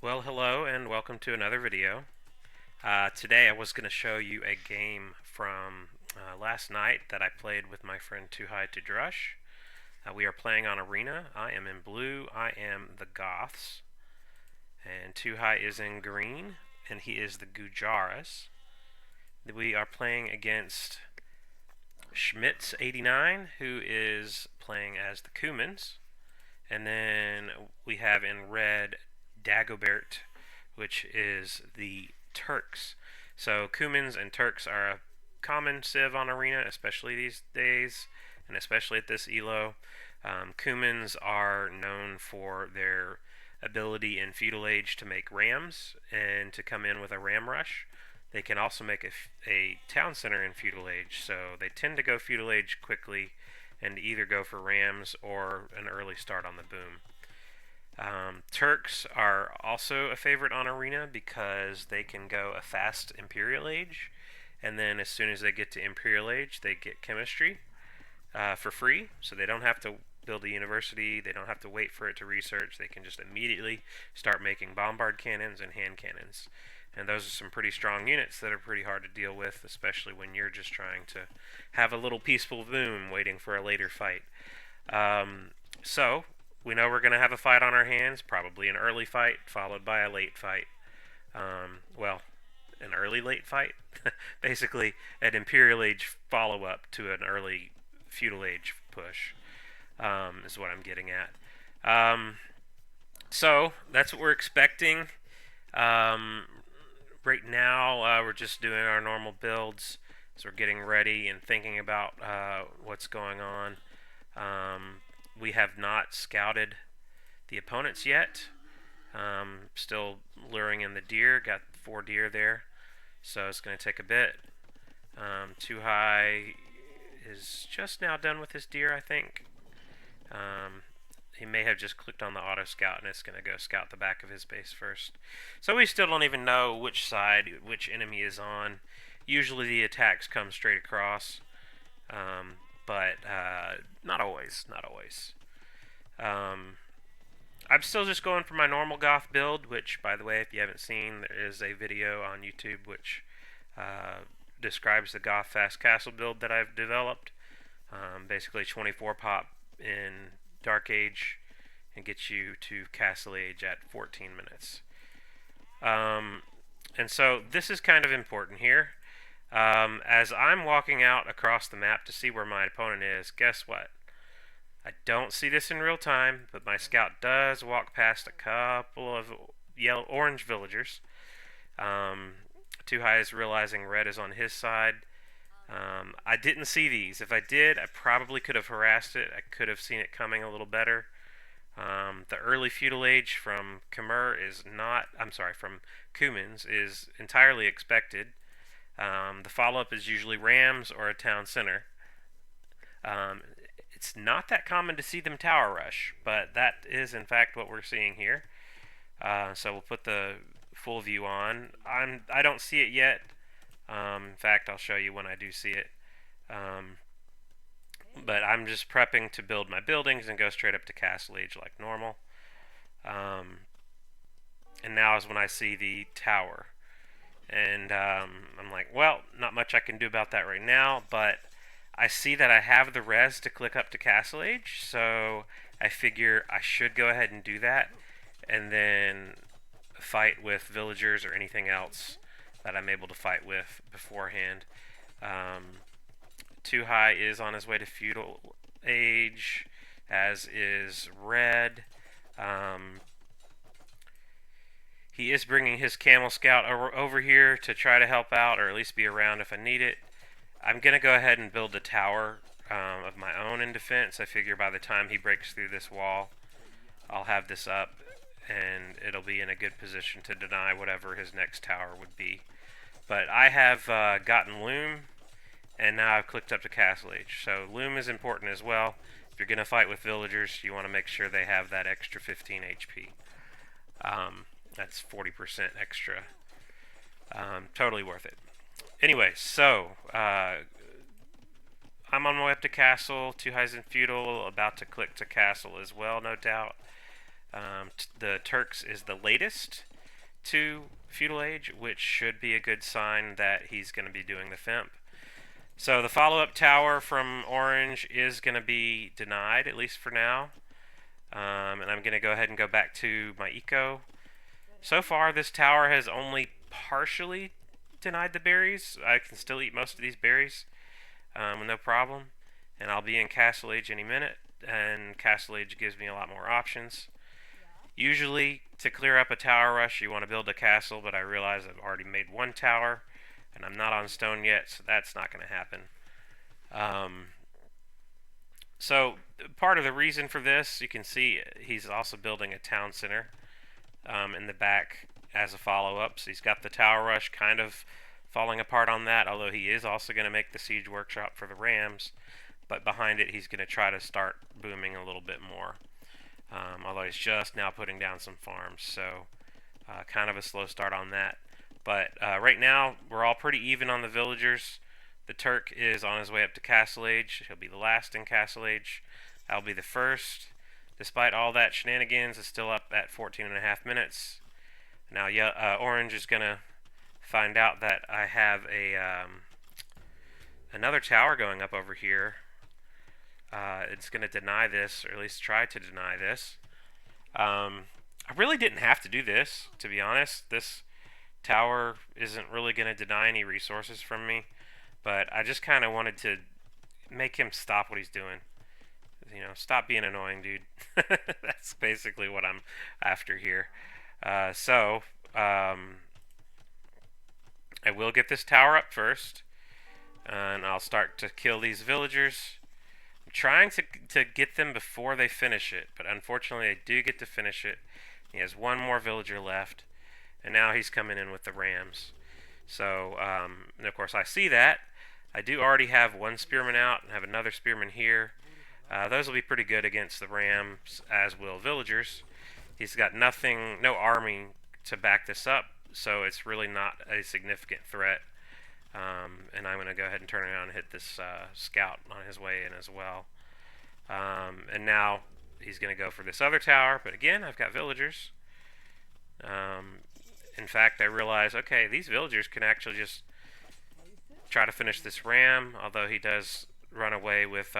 Well, hello and welcome to another video. Today I was going to show you a game from last night that I played with my friend 2High2Drush. We are playing on Arena. I am in blue. I am the Goths. And 2High is in green. And he is the Gujaras. We are playing against Schmitz89, who is playing as the Cumans. And then we have in red Dagobert, which is the Turks. So Cumans and Turks are a common civ on Arena, especially these days, and especially at this elo. Cumans are known for their ability in Feudal Age to make rams and to come in with a ram rush. They can also make a town center in Feudal Age, so they tend to go Feudal Age quickly and either go for rams or an early start on the boom. Turks are also a favorite on Arena because they can go a fast Imperial Age, and then as soon as they get to Imperial Age, they get chemistry for free, so they don't have to build a university, they don't have to wait for it to research, they can just immediately start making bombard cannons and hand cannons. And those are some pretty strong units that are pretty hard to deal with, especially when you're just trying to have a little peaceful boom waiting for a later fight. So, we know we're going to have a fight on our hands, probably an early fight followed by a late fight. Well, an early late fight? Basically, an Imperial Age follow up to an early Feudal Age push, is what I'm getting at. So, that's what we're expecting. Right now, we're just doing our normal builds, so we're getting ready and thinking about what's going on. We have not scouted the opponents yet. Still luring in the deer. Got 4 deer there, so it's going to take a bit. 2High is just now done with his deer, I think. He may have just clicked on the auto scout and it's going to go scout the back of his base first. So we still don't even know which side, which enemy is on. Usually the attacks come straight across, but not always, not always. I'm still just going for my normal Goth build, which, by the way, if you haven't seen, there is a video on YouTube which describes the Goth Fast Castle build that I've developed. Basically 24 pop in Dark Age and gets you to Castle Age at 14 minutes. And so this is kind of important here. As I'm walking out across the map to see where my opponent is, guess what? I don't see this in real time, but my scout does walk past a couple of orange villagers. 2High is realizing red is on his side. I didn't see these. If I did, I probably could have harassed it. I could have seen it coming a little better. The early Feudal Age from from Cumans is entirely expected. The follow-up is usually rams or a town center. It's not that common to see them tower rush, but that is in fact what we're seeing here. So we'll put the full view on. I don't see it yet. In fact, I'll show you when I do see it. But I'm just prepping to build my buildings and go straight up to Castle Age like normal. And now is when I see the tower. And I'm like, well, not much I can do about that right now, but I see that I have the res to click up to Castle Age, so I figure I should go ahead and do that, and then fight with villagers or anything else that I'm able to fight with beforehand. 2High is on his way to Feudal Age, as is Red. He is bringing his Camel Scout over here to try to help out, or at least be around if I need it. I'm going to go ahead and build a tower of my own in defense. I figure by the time he breaks through this wall, I'll have this up, and it'll be in a good position to deny whatever his next tower would be. But I have gotten Loom, and now I've clicked up to Castle Age. So Loom is important as well. If you're going to fight with villagers, you want to make sure they have that extra 15 HP. That's 40% extra. Totally worth it. Anyway, so I'm on my way up to Castle. 2High's in Feudal, about to click to Castle as well, no doubt. The Turks is the latest. to feudal age, which should be a good sign that he's going to be doing the Fimp. So the follow-up tower from Orange is going to be denied, at least for now. And I'm going to go ahead and go back to my eco. So far, this tower has only partially denied the berries. I can still eat most of these berries with no problem. And I'll be in Castle Age any minute. And Castle Age gives me a lot more options. Usually, to clear up a tower rush, you want to build a castle, but I realize I've already made one tower, and I'm not on stone yet, so that's not going to happen. So part of the reason for this, you can see he's also building a town center in the back as a follow-up. So he's got the tower rush kind of falling apart on that, although he is also going to make the siege workshop for the rams. But behind it, he's going to try to start booming a little bit more. Although he's just now putting down some farms, so kind of a slow start on that. But right now, we're all pretty even on the villagers. The Turk is on his way up to Castle Age. He'll be the last in Castle Age. I'll be the first. Despite all that shenanigans, it's still up at 14.5 minutes. Now, Orange is going to find out that I have a another tower going up over here. It's going to deny this, or at least try to deny this. I really didn't have to do this, to be honest. This tower isn't really going to deny any resources from me. But I just kind of wanted to make him stop what he's doing. You know, stop being annoying, dude. That's basically what I'm after here. I will get this tower up first. And I'll start to kill these villagers. I'm trying to get them before they finish it. But unfortunately, they do get to finish it. He has one more villager left. And now he's coming in with the rams. So, and of course, I see that. I do already have one spearman out and have another spearman here. Those will be pretty good against the rams, as will villagers. He's got nothing, no army to back this up, so it's really not a significant threat. And I'm going to go ahead and turn around and hit this scout on his way in as well. And now he's going to go for this other tower, but again, I've got villagers. In fact, I realize, okay, these villagers can actually just try to finish this ram, although he does run away with,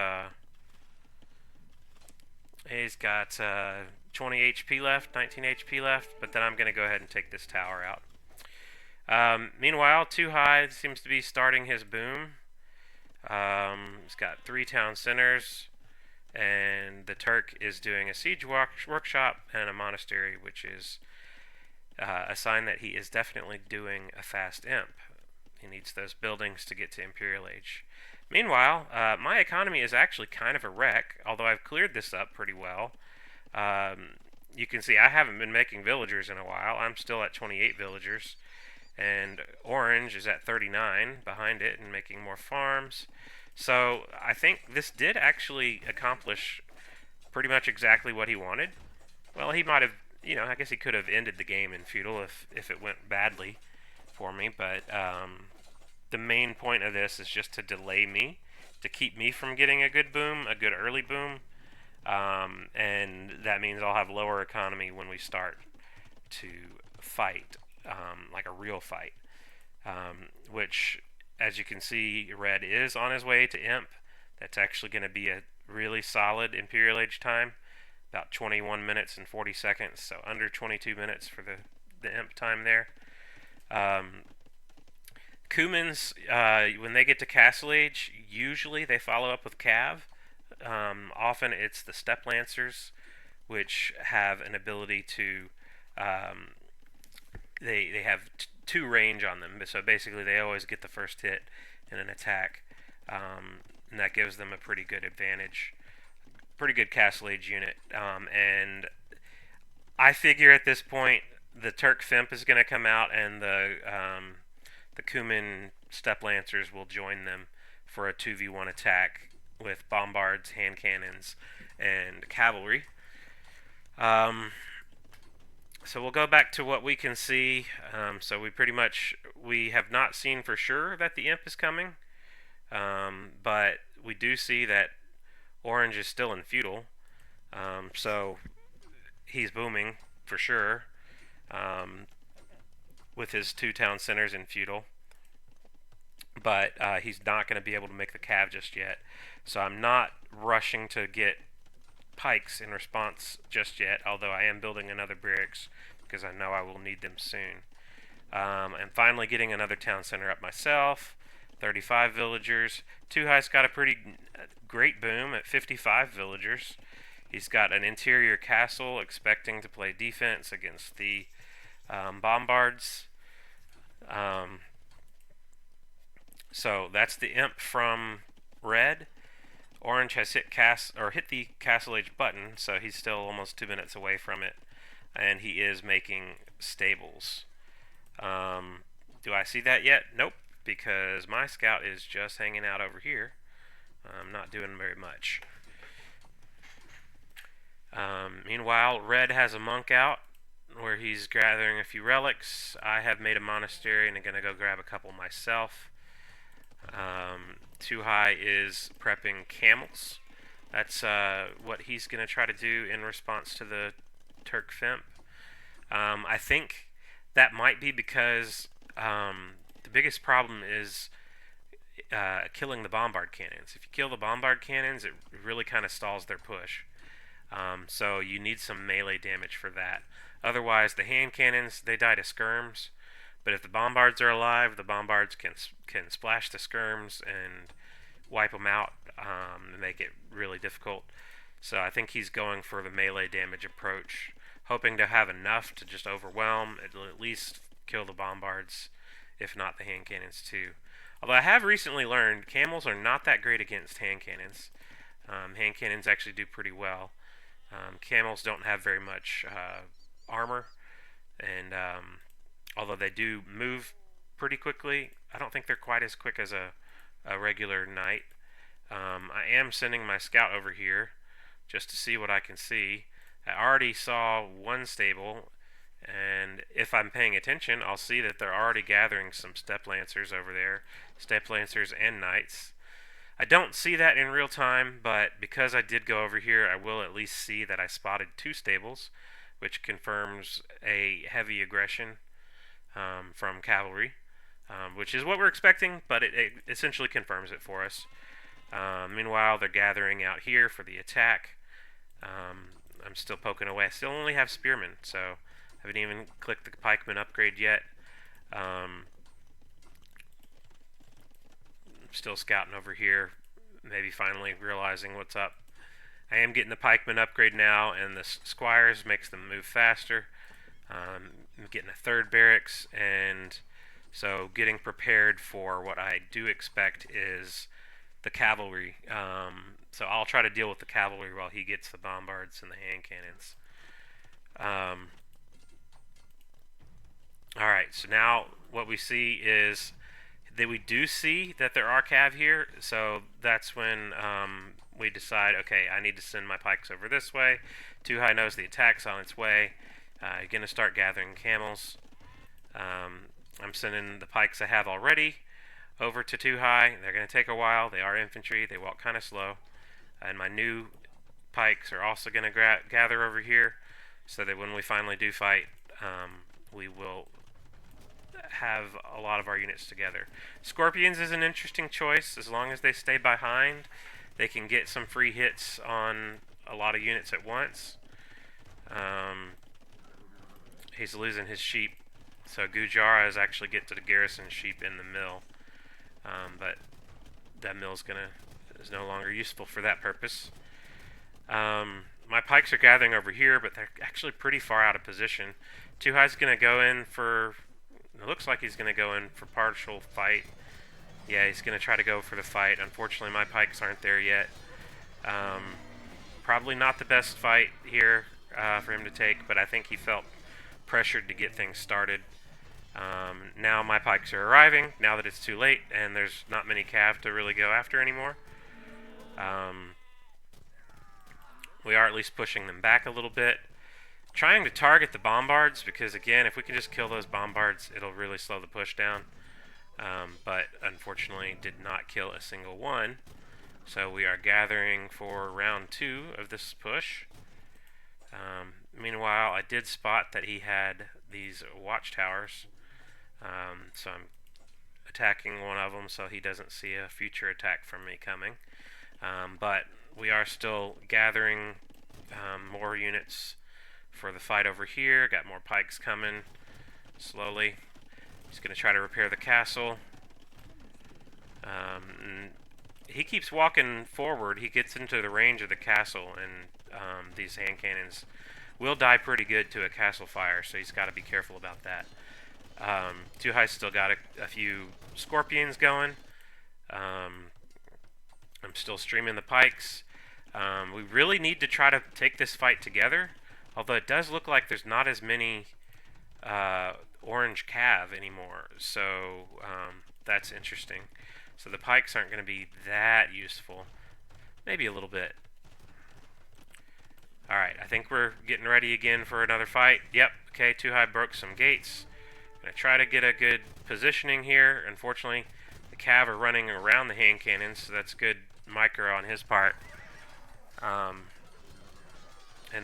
he's got 20 HP left, 19 HP left, but then I'm going to go ahead and take this tower out. Meanwhile, 2High seems to be starting his boom. He's got 3 town centers, and the Turk is doing a siege workshop and a monastery, which is a sign that he is definitely doing a fast imp. He needs those buildings to get to Imperial Age. Meanwhile, my economy is actually kind of a wreck, although I've cleared this up pretty well. You can see I haven't been making villagers in a while. I'm still at 28 villagers, and Orange is at 39 behind it and making more farms. So I think this did actually accomplish pretty much exactly what he wanted. Well, he might have, you know, I guess he could have ended the game in feudal if it went badly for me, but the main point of this is just to delay me, to keep me from getting a good boom, a good early boom, and that means I'll have lower economy when we start to fight, like a real fight, which, as you can see, Red is on his way to Imp. That's actually going to be a really solid Imperial Age time, about 21 minutes and 40 seconds, so under 22 minutes for the Imp time there. Cumans, when they get to Castle Age, usually they follow up with Cav. Often it's the Step Lancers, which have an ability to, they have 2 range on them, so basically they always get the first hit in an attack, and that gives them a pretty good advantage, pretty good Castle Age unit, and I figure at this point the Turk Fimp is going to come out, and the Cuman Step Lancers will join them for a 2v1 attack with bombards, hand cannons, and cavalry. So we'll go back to what we can see. So we have not seen for sure that the Imp is coming, but we do see that Orange is still in feudal, so he's booming for sure. with his 2 town centers in feudal, but he's not going to be able to make the cav just yet. So I'm not rushing to get pikes in response just yet, although I am building another barracks because I know I will need them soon. I'm finally getting another town center up myself. 35 villagers. 2High's got a pretty great boom at 55 villagers. He's got an interior castle expecting to play defense against the bombards. So that's the imp from red. Orange has hit the castle age button, so he's still almost 2 minutes away from it, and he is making stables. Do I see that yet? Nope, because my scout is just hanging out over here. I'm not doing very much. Meanwhile, red has a monk out where he's gathering a few relics. I have made a monastery and I'm going to go grab a couple myself. 2High is prepping camels. That's what he's going to try to do in response to the Turk Fimp. I think that might be because the biggest problem is killing the bombard cannons. If you kill the bombard cannons, it really kind of stalls their push. So you need some melee damage for that. Otherwise, the hand cannons, they die to skirms. But if the bombards are alive, the bombards can splash the skirms and wipe them out and make it really difficult. So I think he's going for the melee damage approach, hoping to have enough to just overwhelm, at least kill the bombards, if not the hand cannons too. Although I have recently learned camels are not that great against hand cannons. Hand cannons actually do pretty well. Camels don't have very much armor, and although they do move pretty quickly, I don't think they're quite as quick as a regular knight. I am sending my scout over here just to see what I can see. I already saw one stable, and if I'm paying attention, I'll see that they're already gathering some step lancers over there, step lancers and knights. I don't see that in real time, but because I did go over here, I will at least see that I spotted 2 stables, which confirms a heavy aggression from cavalry, which is what we're expecting, but it essentially confirms it for us. Meanwhile, they're gathering out here for the attack. I'm still poking away. I still only have spearmen, so I haven't even clicked the pikeman upgrade yet. Still scouting over here, maybe finally realizing what's up. I am getting the pikeman upgrade now, and the squires makes them move faster. I'm getting a 3rd barracks, and so getting prepared for what I do expect is the cavalry. So I'll try to deal with the cavalry while he gets the bombards and the hand cannons. Alright, so now what we see is that we do see that there are cav here, so that's when we decide, okay, I need to send my pikes over this way. 2High knows the attack's on its way. You're going to start gathering camels. I'm sending the pikes I have already over to 2High. They're going to take a while. They are infantry. They walk kind of slow. And my new pikes are also going to gather over here so that when we finally do fight, we will have a lot of our units together. Scorpions is an interesting choice. As long as they stay behind, they can get some free hits on a lot of units at once. He's losing his sheep, so Gujaras actually get to the garrison sheep in the mill, but that mill is no longer useful for that purpose. My pikes are gathering over here, but they're actually pretty far out of position. 2High's going to go in for... It looks like he's going to go in for partial fight. Yeah, he's going to try to go for the fight. Unfortunately, my pikes aren't there yet. Probably not the best fight here for him to take, but I think he felt pressured to get things started. Now my pikes are arriving, now that it's too late, and there's not many cav to really go after anymore. We are at least pushing them back a little bit. Trying to target the bombards, because again, if we can just kill those bombards, it'll really slow the push down. But unfortunately did not kill a single one. So we are gathering for round 2 of this push. Meanwhile, I did spot that he had these watchtowers. So I'm attacking one of them so he doesn't see a future attack from me coming. But we are still gathering more units for the fight over here. Got more pikes coming slowly. He's going to try to repair the castle. He keeps walking forward. He gets into the range of the castle, and these hand cannons will die pretty good to a castle fire, so he's got to be careful about that. 2High's still got a few scorpions going. I'm still streaming the pikes. We really need to try to take this fight together, although it does look like there's not as many orange cav anymore, so that's interesting. So the pikes aren't going to be that useful. Maybe a little bit. Alright, I think we're getting ready again for another fight. Yep, okay, 2High broke some gates. Gonna try to get a good positioning here. Unfortunately, the cav are running around the hand cannons, so that's good micro on his part. And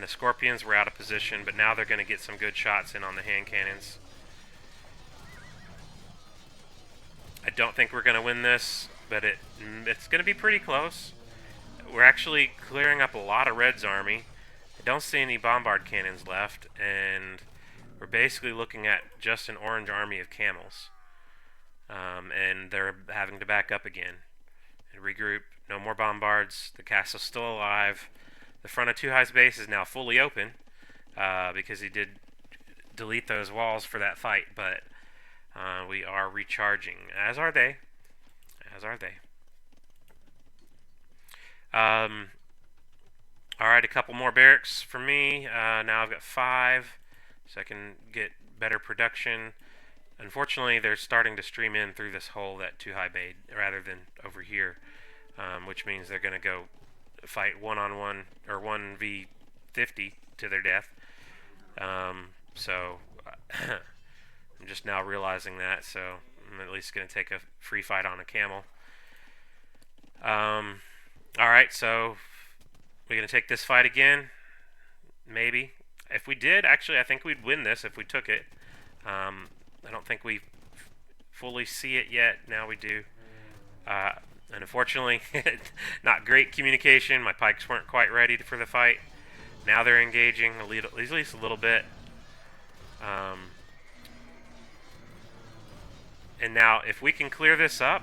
the scorpions were out of position, but now they're going to get some good shots in on the hand cannons. I don't think we're going to win this, but it's going to be pretty close. We're actually clearing up a lot of Red's army. I don't see any bombard cannons left, and we're basically looking at just an orange army of camels. And they're having to back up again and regroup. No more bombards. The castle's still alive. The front of 2High's base is now fully open because he did delete those walls for that fight, but we are recharging, as are they. As are they. Alright, a couple more barracks for me. Now I've got 5, so I can get better production. Unfortunately, they're starting to stream in through this hole that 2High made rather than over here, which means they're going to go fight one-on-one or 1v50 to their death. So I'm just now realizing that, so I'm at least going to take a free fight on a camel. Alright, so we're going to take this fight again. Maybe. If we did, actually, I think we'd win this if we took it. I don't think we fully see it yet. Now we do. And unfortunately, not great communication. My pikes weren't quite ready for the fight. Now they're engaging, at least a little bit. And now, if we can clear this up,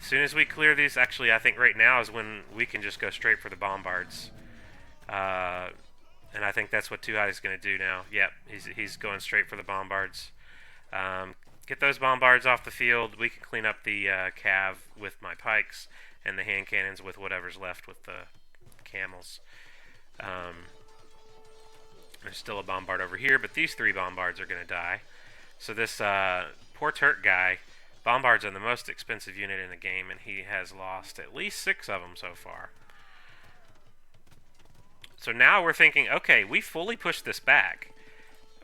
as soon as we clear these, actually, I think right now is when we can just go straight for the bombards. And I think that's what 2High is going to do now. Yep, he's going straight for the bombards. Get those bombards off the field. We can clean up the cav with my pikes and the hand cannons with whatever's left with the camels. There's still a bombard over here, but these 3 bombards are going to die. So this poor Turk guy, bombards are the most expensive unit in the game, and he has lost at least 6 of them so far. So now we're thinking, okay, we fully pushed this back.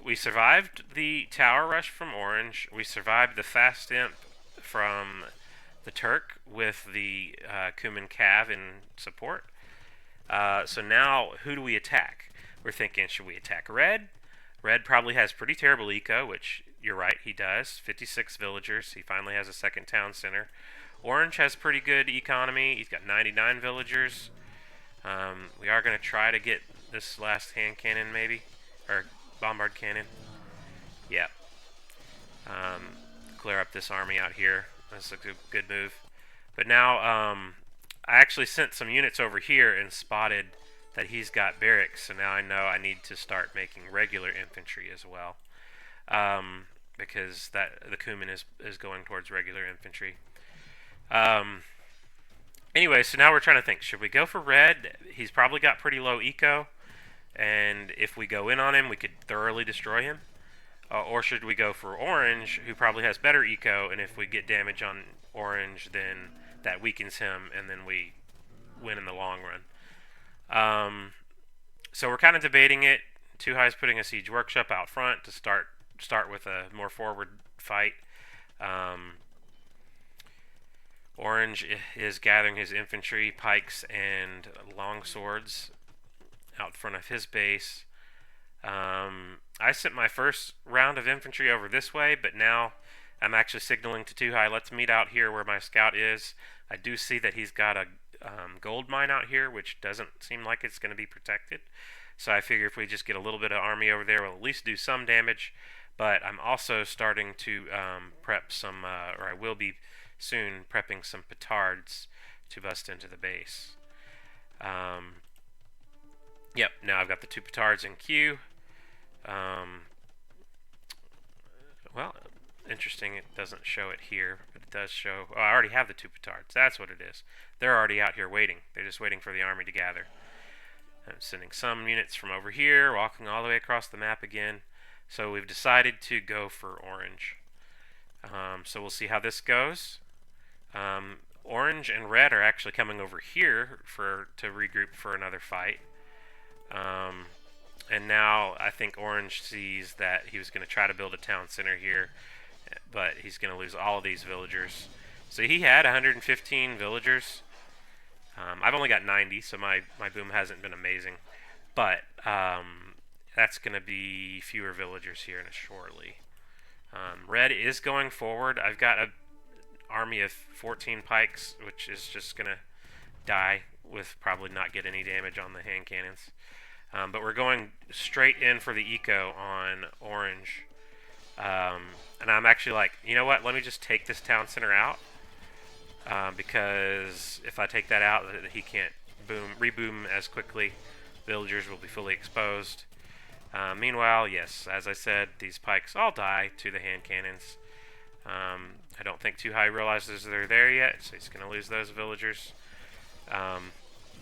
We survived the tower rush from Orange. We survived the fast imp from the Turk with the Cuman Cav in support. So now, who do we attack? We're thinking, should we attack Red? Red probably has pretty terrible eco, which you're right, he does. 56 villagers. He finally has a second town center. Orange has pretty good economy. He's got 99 villagers. We are going to try to get this last hand cannon, maybe, or bombard cannon. Yep. Clear up this army out here. That's a good move. But now, I actually sent some units over here and spotted that he's got barracks, so now I know I need to start making regular infantry as well. Because the Cuman is going towards regular infantry. Anyway, so now we're trying to think, should we go for Red? He's probably got pretty low eco, and if we go in on him, we could thoroughly destroy him. Or should we go for Orange, who probably has better eco, and if we get damage on Orange, then that weakens him, and then we win in the long run. So we're kind of debating it. 2High's putting a siege workshop out front to start with a more forward fight. Orange is gathering his infantry, pikes, and long swords out front of his base. I I sent my first round of infantry over this way, but now I'm actually signaling to 2High, let's meet out here where my scout is. I do see that he's got a gold mine out here, which doesn't seem like it's going to be protected. So I figure if we just get a little bit of army over there, we'll at least do some damage. But I'm also starting to prep some, or I will be soon prepping some petards to bust into the base. Yep, now I've got the 2 petards in queue. Well, interesting, it doesn't show it here, but it does show... Oh, I already have the 2 petards. That's what it is. They're already out here waiting. They're just waiting for the army to gather. I'm sending some units from over here, walking all the way across the map again. So we've decided to go for orange. So we'll see how this goes. Orange and red are actually coming over here to regroup for another fight. And now I think orange sees that he was going to try to build a town center here, but he's going to lose all of these villagers. So he had 115 villagers. I've only got 90, so my boom hasn't been amazing. But that's going to be fewer villagers here in a shortly. Red is going forward. I've got an army of 14 pikes, which is just going to die with probably not get any damage on the hand cannons. But we're going straight in for the eco on orange. And I'm actually like, you know what, let me just take this town center out. Because if I take that out, he can't reboom as quickly. Villagers will be fully exposed. Meanwhile, yes, as I said, these pikes all die to the hand cannons. I don't think 2High realizes they're there yet, so he's going to lose those villagers.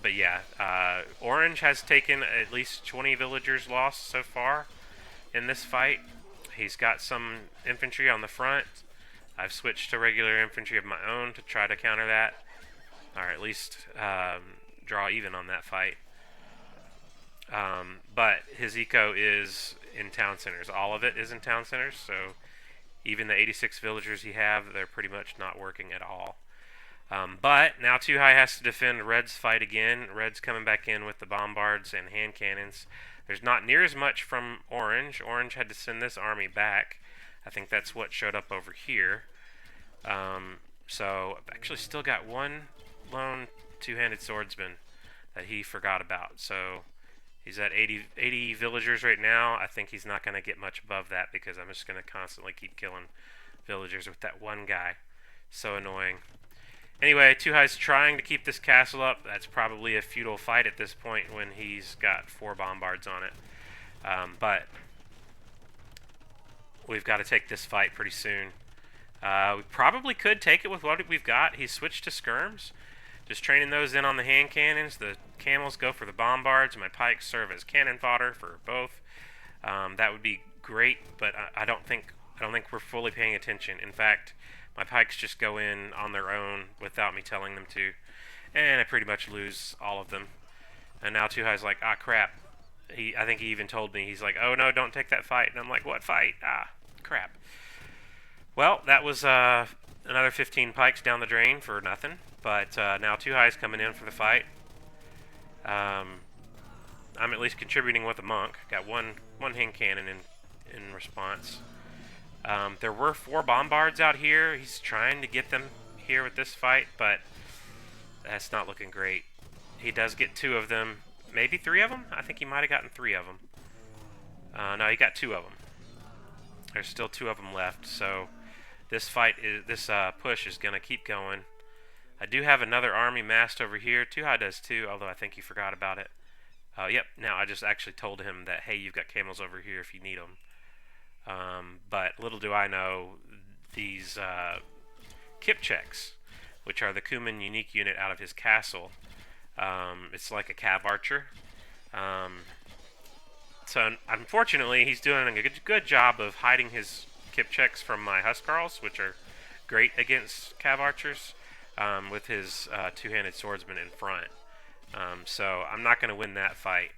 But yeah, orange has taken at least 20 villagers lost so far in this fight. He's got some infantry on the front. I've switched to regular infantry of my own to try to counter that, or at least draw even on that fight. But his eco is in town centers. All of it is in town centers, so even the 86 villagers he have, they're pretty much not working at all. But now 2High has to defend Red's fight again. Red's coming back in with the bombards and hand cannons. There's not near as much from Orange. Orange had to send this army back. I think that's what showed up over here. So I've actually still got one lone two-handed swordsman that he forgot about. So he's at 80 villagers right now. I think he's not going to get much above that because I'm just going to constantly keep killing villagers with that one guy. So annoying. Anyway, 2High's trying to keep this castle up. That's probably a futile fight at this point when he's got 4 bombards on it. But we've got to take this fight pretty soon. We probably could take it with what we've got. He's switched to skirms. Just training those in on the hand cannons. The camels go for the bombards, and my pikes serve as cannon fodder for both. That would be great, but I don't think we're fully paying attention. In fact, my pikes just go in on their own without me telling them to, and I pretty much lose all of them. And now 2High's like, ah, crap. I think he even told me, he's like, oh no, don't take that fight. And I'm like, what fight? Ah, crap. Well, that was another 15 pikes down the drain for nothing. But now 2High's coming in for the fight. I'm at least contributing with a monk. Got one hand cannon in response. There were 4 bombards out here. He's trying to get them here with this fight, but that's not looking great. He does get 2 of them. Maybe 3 of them? I think he might have gotten 3 of them. No, he got 2 of them. There's still 2 of them left, so this push is going to keep going. I do have another army massed over here. 2High does too, although I think he forgot about it. Yep, now I just actually told him that, hey, you've got camels over here if you need them. But little do I know, these Kipchaks, which are the Cuman unique unit out of his castle, it's like a cav archer. So unfortunately, he's doing a good job of hiding his Kipchaks from my Huskarls, which are great against cav archers, with his two-handed swordsman in front. So I'm not going to win that fight.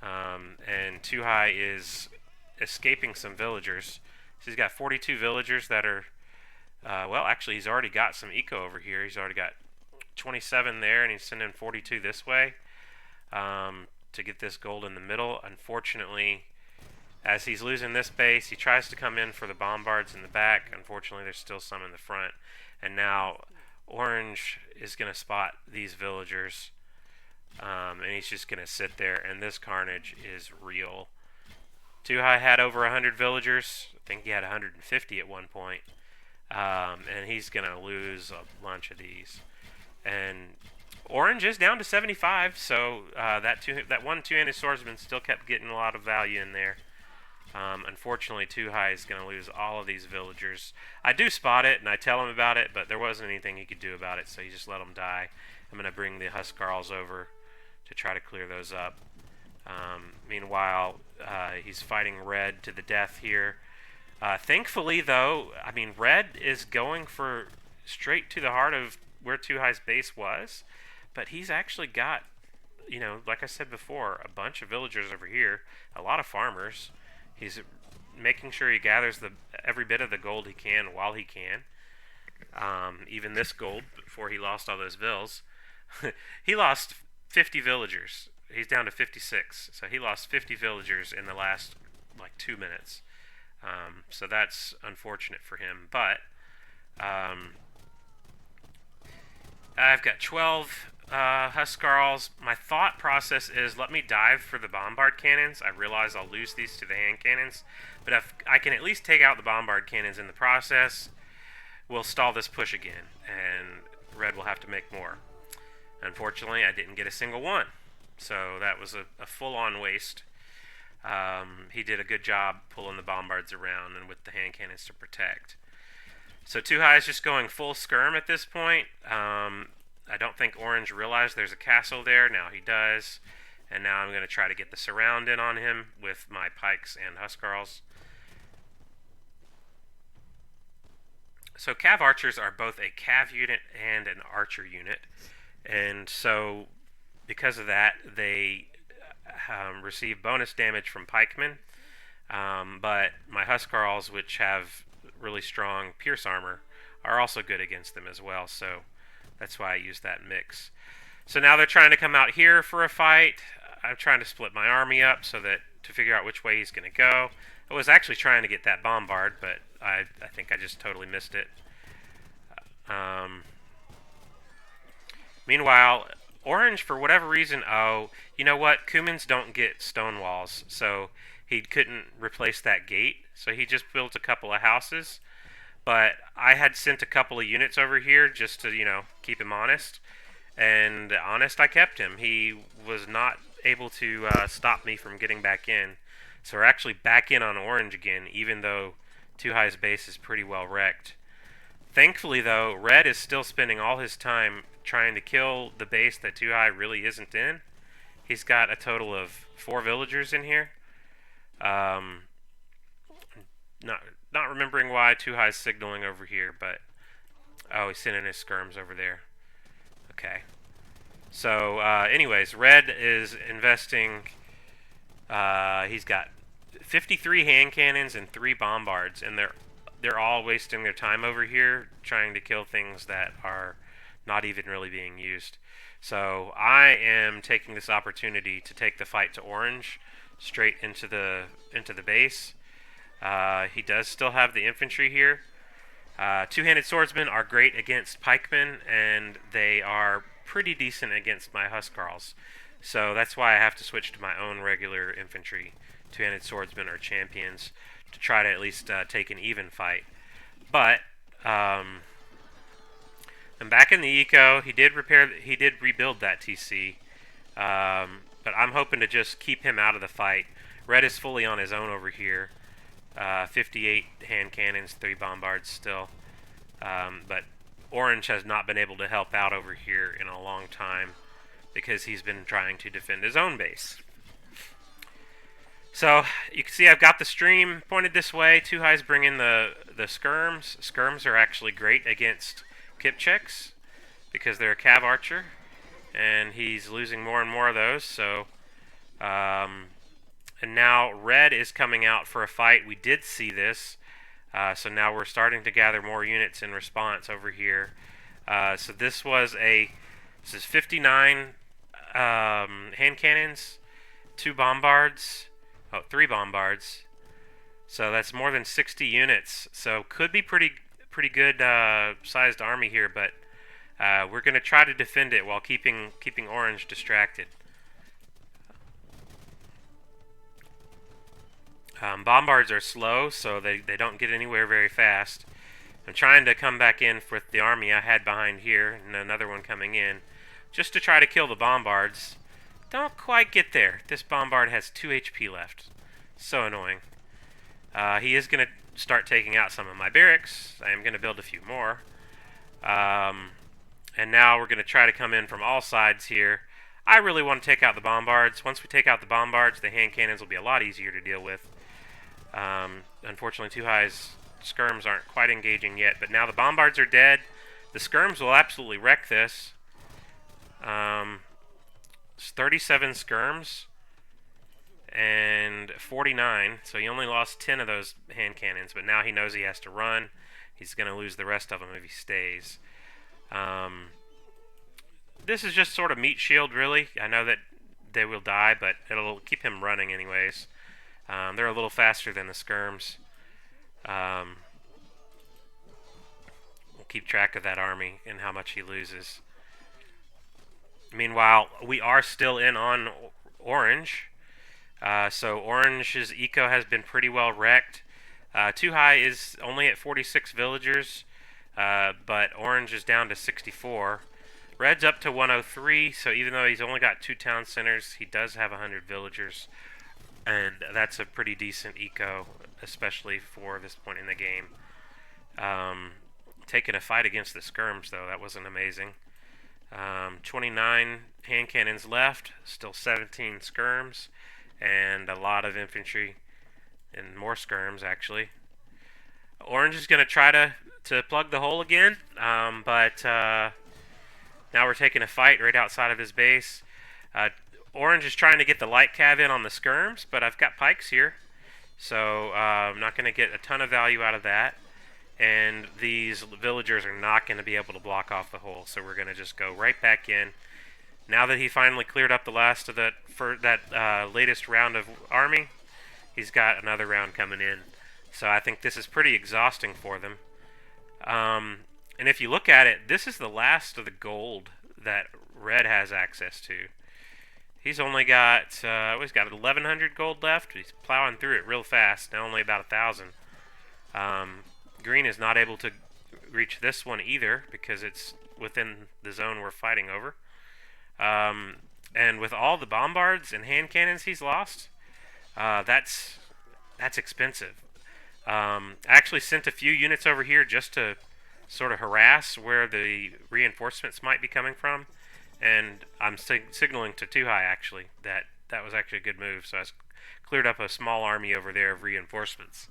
And 2High is escaping some villagers. So he's got 42 villagers that are, well, actually he's already got some eco over here. He's already got 27 there, and he's sending 42 this way to get this gold in the middle. Unfortunately, As he's losing this base, he tries to come in for the bombards in the back. Unfortunately, there's still some in the front. And now Orange is going to spot these villagers. And he's just going to sit there. And this carnage is real. 2High had over 100 villagers. I think he had 150 at one point. And he's going to lose a bunch of these. And Orange is down to 75, so that one two-handed swordsman still kept getting a lot of value in there. Unfortunately, 2High is going to lose all of these villagers. I do spot it, and I tell him about it, but there wasn't anything he could do about it, so he just let them die. I'm going to bring the Huskarls over to try to clear those up. Meanwhile, he's fighting Red to the death here. Thankfully, though, I mean, Red is going for straight to the heart of where 2High's base was, but he's actually got, you know, like I said before, a bunch of villagers over here, a lot of farmers. He's making sure he gathers every bit of the gold he can while he can. Even this gold before he lost all those vills. He lost 50 villagers. He's down to 56, so he lost 50 villagers in the last like 2 minutes. So that's unfortunate for him, but I've got 12 Huskarls. My thought process is let me dive for the bombard cannons. I realize I'll lose these to the hand cannons, but if I can at least take out the bombard cannons in the process, we'll stall this push again, and Red will have to make more. Unfortunately, I didn't get a single one, so that was a full-on waste. He did a good job pulling the bombards around and with the hand cannons to protect. So 2High is just going full skirm at this point. I don't think Orange realized there's a castle there. Now he does. And now I'm going to try to get the surround in on him with my pikes and Huskarls. So Cav Archers are both a Cav unit and an Archer unit. And so because of that, they receive bonus damage from pikemen. But my Huskarls, which have really strong pierce armor, are also good against them as well, so that's why I use that mix. So now they're trying to come out here for a fight. I'm trying to split my army up so that to figure out which way he's going to go. I was actually trying to get that bombard, but I think I just totally missed it. Meanwhile, Orange, for whatever reason, you know what? Cumans don't get stone walls, so he couldn't replace that gate, so he just built a couple of houses. But I had sent a couple of units over here just to, you know, keep him honest. And honest, I kept him. He was not able to stop me from getting back in. So we're actually back in on Orange again, even though 2High's base is pretty well wrecked. Thankfully, though, Red is still spending all his time trying to kill the base that 2High really isn't in. He's got a total of 4 villagers in here. Not remembering why 2High's signaling over here, but he's sending his skirms over there. Okay. So, anyways, Red is investing. He's got 53 hand cannons and 3 bombards, and they're all wasting their time over here trying to kill things that are not even really being used. So I am taking this opportunity to take the fight to Orange straight into the base. He does still have the infantry here. Two-handed swordsmen are great against pikemen, and they are pretty decent against my Huskarls. So that's why I have to switch to my own regular infantry. Two-handed swordsmen are champions to try to at least take an even fight. But I'm back in the eco. He did rebuild that TC. But I'm hoping to just keep him out of the fight. Red is fully on his own over here. 58 hand cannons, 3 bombards still. But Orange has not been able to help out over here in a long time because he's been trying to defend his own base. So you can see I've got the stream pointed this way. 2High's bringing the skirms. Skirms are actually great against Kipchaks because they're a Cav Archer, and he's losing more and more of those. So, and now Red is coming out for a fight. We did see this, so now we're starting to gather more units in response over here. So this is 59 hand cannons, 2 bombards. 3 bombards, So that's more than 60 units. So could be pretty good sized army here, but we're going to try to defend it while keeping orange distracted. Bombards are slow, so they don't get anywhere very fast. I'm trying to come back in with the army I had behind here, and another one coming in, just to try to kill the bombards. Don't quite get there. This bombard has 2 HP left. So annoying. He is going to start taking out some of my barracks. I am going to build a few more. And now we're going to try to come in from all sides here. I really want to take out the bombards. Once we take out the bombards, the hand cannons will be a lot easier to deal with. Unfortunately, 2High's skirms aren't quite engaging yet, but now the bombards are dead. The skirms will absolutely wreck this. It's 37 skirms and 49, so he only lost 10 of those hand cannons, but now he knows he has to run. He's going to lose the rest of them if he stays. This is just sort of meat shield, really. I know that they will die, but it'll keep him running anyways. They're a little faster than the skirms. We'll keep track of that army and how much he loses. Meanwhile, we are still in on orange. So orange's eco has been pretty well wrecked. 2High is only at 46 villagers, but orange is down to 64. Red's up to 103, so even though he's only got 2 town centers, he does have 100 villagers. And that's a pretty decent eco, especially for this point in the game. Taking a fight against the skirms, though, that wasn't amazing. 29 hand cannons left, still 17 skirms, and a lot of infantry, and more skirms, actually. Orange is going to try to plug the hole again, but now we're taking a fight right outside of his base. Orange is trying to get the light cav in on the skirms, but I've got pikes here, so I'm not going to get a ton of value out of that. And these villagers are not going to be able to block off the hole, so we're going to just go right back in. Now that he finally cleared up the last of that latest round of army, he's got another round coming in. So I think this is pretty exhausting for them. And if you look at it, this is the last of the gold that Red has access to. He's only got he's got 1,100 gold left. He's plowing through it real fast. Now only about 1,000. Green is not able to reach this one either because it's within the zone we're fighting over. And with all the bombards and hand cannons he's lost, that's expensive. I actually sent a few units over here just to sort of harass where the reinforcements might be coming from. And I'm signaling to 2High actually that was actually a good move. So I cleared up a small army over there of reinforcements.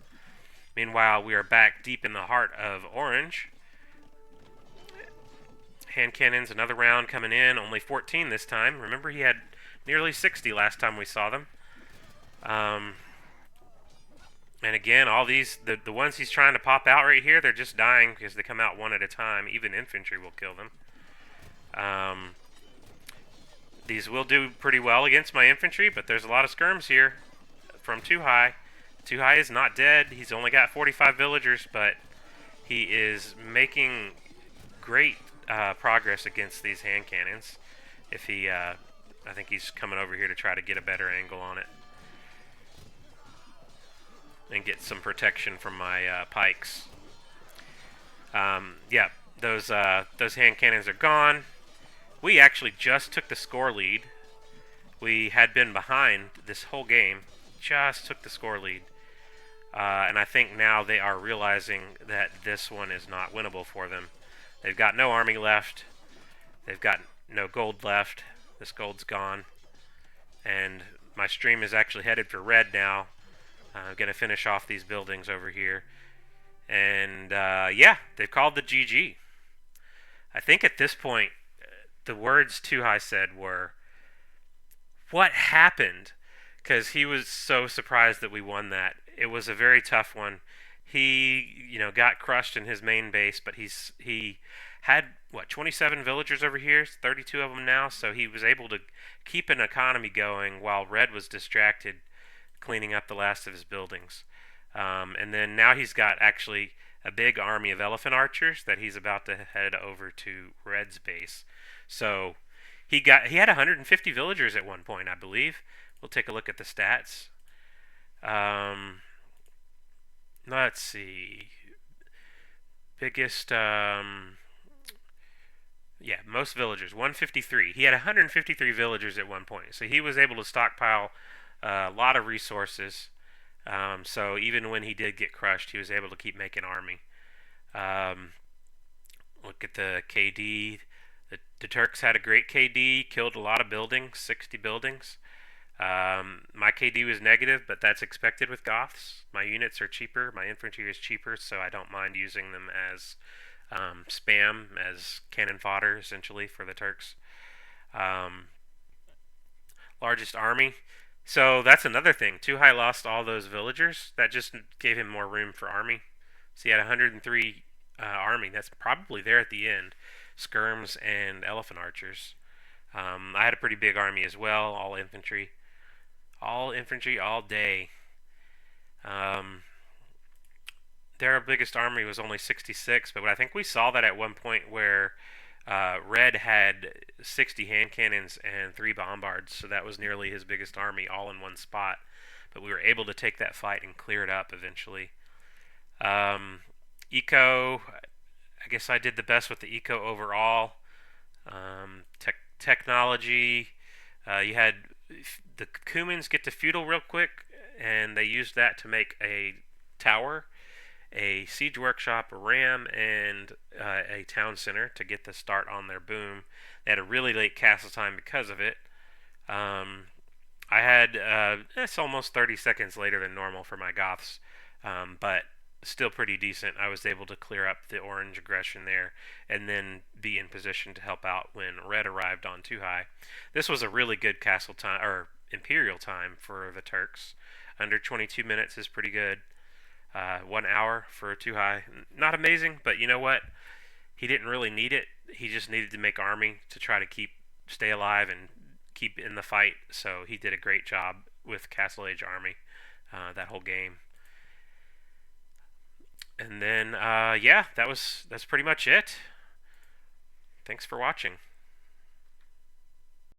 Meanwhile, we are back deep in the heart of orange. Hand cannons, another round coming in. Only 14 this time. Remember, he had nearly 60 last time we saw them. And again, all these, the ones he's trying to pop out right here, they're just dying because they come out one at a time. Even infantry will kill them. These will do pretty well against my infantry, but there's a lot of skirms here from 2High. 2High is not dead. He's only got 45 villagers, but he is making great progress against these hand cannons. If he, I think he's coming over here to try to get a better angle on it and get some protection from my pikes. Yeah, those hand cannons are gone. We actually just took the score lead. We had been behind this whole game. Just took the score lead. And I think now they are realizing that this one is not winnable for them. They've got no army left. They've got no gold left. This gold's gone. And my stream is actually headed for red now. I'm going to finish off these buildings over here. And yeah, they've called the GG. I think at this point, the words 2High said were, "What happened?" Because he was so surprised that we won that. It was a very tough one. He, got crushed in his main base, but he had 27 villagers over here, 32 of them now, so he was able to keep an economy going while Red was distracted cleaning up the last of his buildings. And then now he's got actually a big army of elephant archers that he's about to head over to Red's base. So he had 150 villagers at one point, I believe. We'll take a look at the stats. Um, let's see. Biggest yeah, most villagers, 153. He had 153 villagers at one point, so he was able to stockpile a lot of resources. So even when he did get crushed, he was able to keep making army. Um, Look at the KD. The Turks had a great KD, killed a lot of buildings, 60 buildings. My KD was negative, but that's expected with Goths. My units are cheaper, my infantry is cheaper, so I don't mind using them as spam, as cannon fodder, essentially, for the Turks. Um, Largest army. So that's another thing. 2High lost all those villagers. That just gave him more room for army. So he had 103 army. That's probably there at the end. Skirms and elephant archers. I had a pretty big army as well. All infantry. All infantry all day. Um, their biggest army was only 66, but I think we saw that at one point where Red had 60 hand cannons and 3 bombards, so that was nearly his biggest army all in one spot. But we were able to take that fight and clear it up eventually. Um, Eco, I guess I did the best with the Eco overall. Technology, you had the Cumans get to feudal real quick, and they used that to make a tower, a siege workshop, a ram, and a town center to get the start on their boom. They had a really late castle time because of it. Um, I had it's almost 30 seconds later than normal for my Goths, but still pretty decent. I was able to clear up the orange aggression there and then be in position to help out when Red arrived on 2High. This was a really good castle time or imperial time for the Turks. Under 22 minutes is pretty good. 1 hour for 2High, not amazing, but you know what? He didn't really need it. He just needed to make army to try to stay alive and keep in the fight. So he did a great job with Castle Age army that whole game. And then yeah, that's pretty much it. Thanks for watching.